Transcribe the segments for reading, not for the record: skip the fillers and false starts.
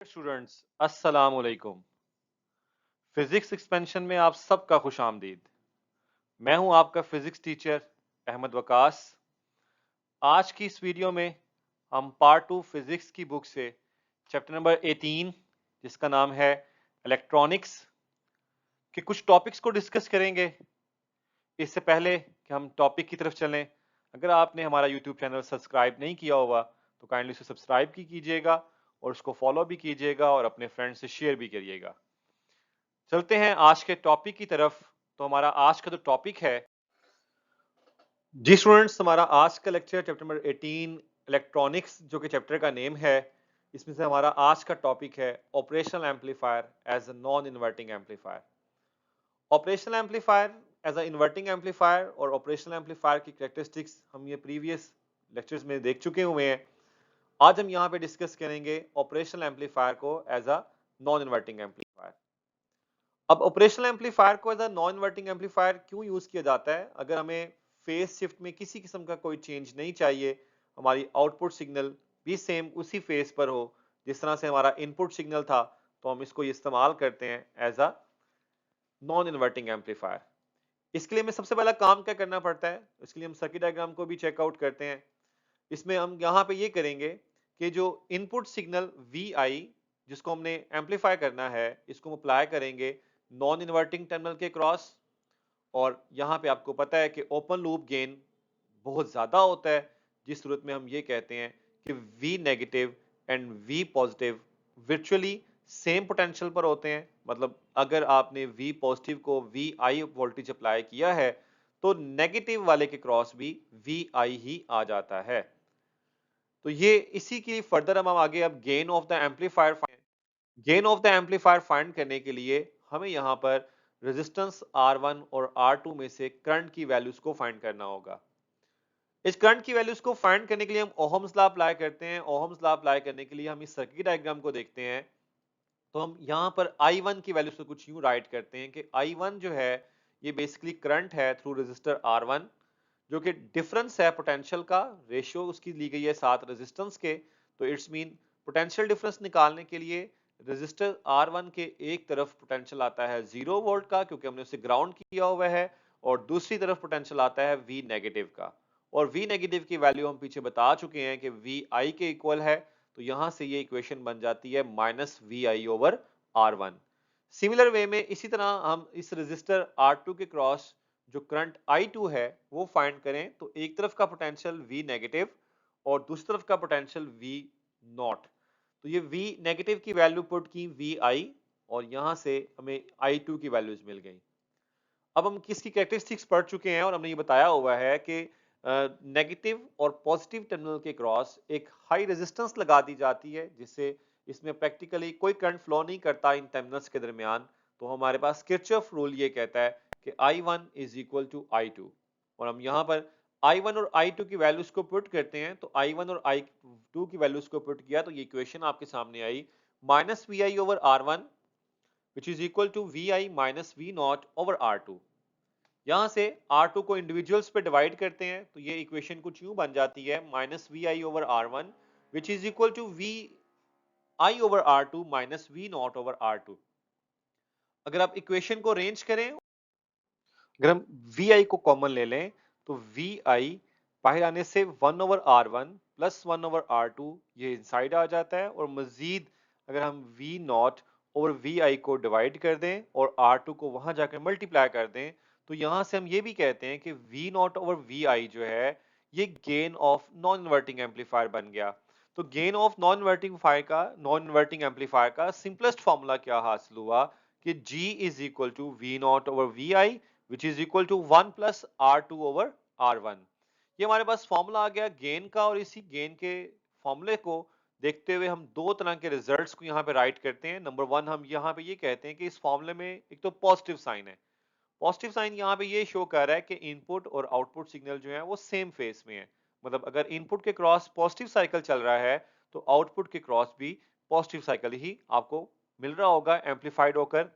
Students अस्सलाम वालेकुम। Physics expansion में आप सबका खुश आमदीद। मैं हूं आपका फिजिक्स टीचर अहमद वकास। आज की इस वीडियो में हम पार्ट 2 फिजिक्स की बुक से चैप्टर नंबर 18 जिसका नाम है इलेक्ट्रॉनिक्स के कुछ टॉपिक्स को डिस्कस करेंगे। इससे पहले कि हम टॉपिक की तरफ चलें, अगर आपने हमारा यूट्यूब चैनल सब्सक्राइब नहीं किया हुआ तो काइंडली उसे सब्सक्राइब कीजिएगा और उसको फॉलो भी कीजिएगा और अपने फ्रेंड्स से शेयर भी करिएगा। चलते हैं आज के टॉपिक की तरफ। तो हमारा आज का जो टॉपिक है, जी स्टूडेंट्स, हमारा आज का लेक्चर चैप्टर नंबर 18 इलेक्ट्रॉनिक्स जो कि चैप्टर का नेम है, इसमें से हमारा आज का टॉपिक है operational amplifier as a non inverting amplifier. Operational amplifier as a inverting amplifier और ऑपरेशनल एम्पलीफायर की कैरेक्टरिस्टिक्स हम ये प्रीवियस लेक्चर्स में देख चुके हुए हैं। आज हम यहाँ पे डिस्कस करेंगे ऑपरेशनल एम्पलीफायर को as a non inverting amplifier. अब ऑपरेशनल एम्पलीफायर को as a non inverting amplifier क्यों यूज किया जाता है? अगर हमें फेज शिफ्ट में किसी किस्म का कोई चेंज नहीं चाहिए, हमारी आउटपुट सिग्नल भी सेम उसी फेज पर हो जिस तरह से हमारा इनपुट सिग्नल था, तो हम इसको इस्तेमाल करते हैं as a non inverting amplifier. इसके लिए हमें सबसे पहला काम क्या करना पड़ता है? इसके लिए हम सर्किट डायग्राम को भी चेकआउट करते हैं। इसमें हम यहाँ पे ये करेंगे कि जो इनपुट सिग्नल Vi जिसको हमने एम्पलीफाई करना है, इसको हम अप्लाई करेंगे नॉन इन्वर्टिंग टर्मिनल के क्रॉस। और यहाँ पे आपको पता है कि ओपन लूप गेन बहुत ज्यादा होता है, जिस सूरत में हम ये कहते हैं कि V negative and V positive virtually same potential पर होते हैं। मतलब अगर आपने V पॉजिटिव को Vi वोल्टेज अप्लाई किया है तो नेगेटिव वाले के क्रॉस भी Vi ही आ जाता है। तो ये इसी की फर्दर हम आगे अब gain of the amplifier find करने के लिए हमें यहाँ पर रेजिस्टेंस R1 और R2 में से करंट की वैल्यूज को फाइंड करना होगा। इस करंट की वैल्यूज को फाइंड करने के लिए हम ओहम्स लॉ अप्लाई करते हैं। ओहम्स लॉ अप्लाई करने के लिए हम इस सर्किट डायग्राम को देखते हैं, तो हम यहाँ पर I1 की वैल्यूज को कुछ यूं राइट करते हैं कि I1 जो है ये बेसिकली करंट है थ्रू रेजिस्टर R1, जो कि डिफरेंस है पोटेंशियल का, रेशियो उसकी ली गई है साथ रेजिस्टेंस के। तो इट्स मीन पोटेंशियल डिफरेंस निकालने के लिए रेजिस्टर R1 के एक तरफ पोटेंशियल आता है 0 वोल्ट का, क्योंकि हमने उसे ग्राउंड किया हुआ है, और दूसरी तरफ पोटेंशियल आता है V नेगेटिव का। और V नेगेटिव की वैल्यू हम पीछे बता चुके हैं कि Vi के इक्वल है। तो यहां से ये इक्वेशन बन जाती है -Vi over R1। Similar way में इसी तरह हम इस रेजिस्टर R2 के क्रॉस जो करंट I2 है वो फाइंड करें, तो एक तरफ का पोटेंशियल V नेगेटिव और दूसरी तरफ का पोटेंशियल V नॉट। तो ये V नेगेटिव की वैल्यू पुट की Vi और यहां से हमें I2 की वैल्यूज मिल गई। अब हम किसकी कैरेक्टरिस्टिक्स पढ़ चुके हैं और हमने ये बताया हुआ है कि नेगेटिव और पॉजिटिव टर्मिनल के क्रॉस एक हाई रेजिस्टेंस लगा दी जाती है, जिससे इसमें प्रैक्टिकली कोई करंट फ्लो नहीं करता इन टर्मिनल्स के दरमियान। तो हमारे पास किरचॉफ रूल ये कहता है कि I1 is equal to I2, और हम यहाँ पर I1 और I2 की वैल्यूज को पुट करते हैं। तो I1 और I2 की वैल्यूज को पुट किया तो ये इक्वेशन आपके सामने आई -Vi over R1 which is equal to Vi minus V naught over R2। यहां से R2 को इंडिविजुअल्स पे डिवाइड करते हैं तो ये इक्वेशन कुछ यूं बन जाती है -Vi over R1 which is equal to Vi over R2 minus V naught over R2। अगर आप इक्वेशन को अरेंज करें, अगर हम Vi को कॉमन ले लें तो Vi बाहर आने से 1 over R1 plus 1 over R2 ये इनसाइड आ जाता है, और मजीद अगर हम V नॉट ओवर Vi को डिवाइड कर दें और R2 को वहां जाकर मल्टीप्लाई कर दें, तो यहां से हम ये भी कहते हैं कि V नॉट ओवर Vi जो है ये gain of non inverting amplifier बन गया। तो gain of non inverting amplifier का सिंपलेस्ट फॉर्मूला क्या हासिल हुआ कि G is equal to V naught over Vi which is equal to 1 plus R2 over R1। ये हमारे पास फॉर्मूला आ गया गेन का, और इसी गेन के फॉर्मूले को देखते हुए हम दो तरह के रिजल्ट्स को यहाँ पे राइट करते हैं। नंबर वन, हम यहाँ पे ये कहते हैं कि इस फॉर्मूले में एक तो पॉजिटिव साइन है। पॉजिटिव साइन यहाँ पे ये शो कर रहा है कि इनपुट और आउटपुट सिग्नल जो है वो सेम फेस में है। मतलब अगर इनपुट के क्रॉस पॉजिटिव साइकिल चल रहा है तो आउटपुट के क्रॉस भी पॉजिटिव साइकिल ही आपको मिल रहा होगा एम्पलीफाइड होकर।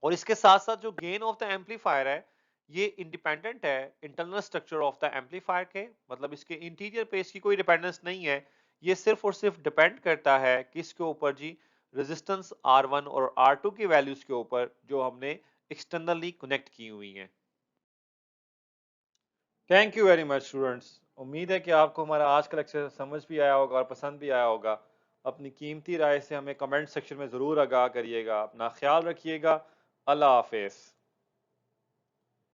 और इसके साथ साथ जो गेन ऑफ द एम्पलीफायर है ये इंडिपेंडेंट है internal structure of the amplifier के। मतलब इसके इंटीरियर पे इसकी कोई डिपेंडेंस नहीं है, ये सिर्फ और सिर्फ डिपेंड करता है किसके ऊपर जी, रेजिस्टेंस R1 और R2 की वैल्यूज के ऊपर जो हमने एक्सटर्नली कनेक्ट की हुई हैं। Thank you very much students. उम्मीद है कि आपको हमारा आज का लेक्चर समझ भी आया होगा और पसंद भी आया होगा। अपनी कीमती राय से हमें कमेंट सेक्शन में ज़रूर आगाह करिएगा। अपना ख्याल रखिएगा। अल्लाह हाफिज़।